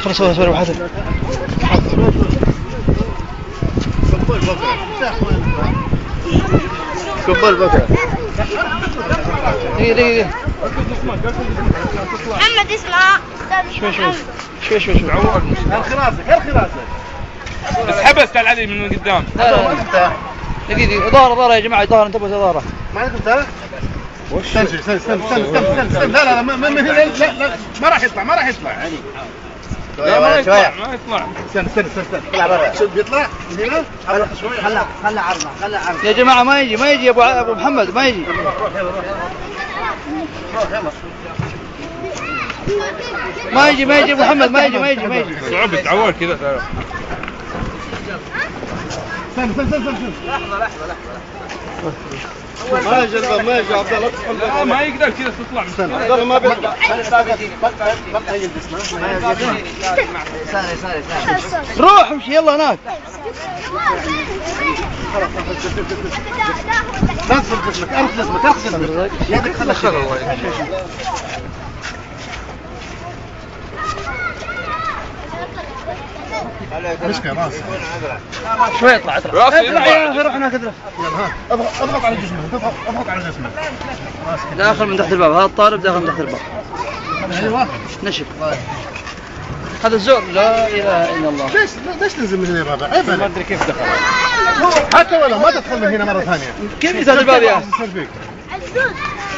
خلص صور صور واحد. كبر بكرة. دقيقة. محمد اسمع. شوي. هالخراسة. بس حبست العلي من قدام. لا. دقيقة. ظهر يا جماعة، ظهر انتبهوا ظهره. ما عندك انت؟ استنى. لا ما راح يطلع. لا ما يطلع. استنى. طلع برا. شو بيطلع؟ هنا؟ خلى عرضه. يا جماعة ما يجي أبو محمد ما يجي. ما يجي أبو محمد ما يجي. صعوبة عوال كذا. استنى. لحظة. ما يجي عبد الله. ما يقدر كذا تطلع. عبد الله ما بيطلع. روح امشي يلا هناك. نزل جسمك. ارخ جسمك. يدك خلها. مشكلة راسي. شوي اطلع. يا أخي روح هناك اضرب. اضغط على جسمك. داخل من تحت الباب، هذا الطالب داخل من تحت الباب. ايوه. نشف. هذا الزور. لا اله الا الله. ليش تنزل من هنا يا بابا؟ عيب ما ادري كيف دخل. حتى ولو ما تدخل من هنا مرة ثانية. كيف يفتح الباب يا؟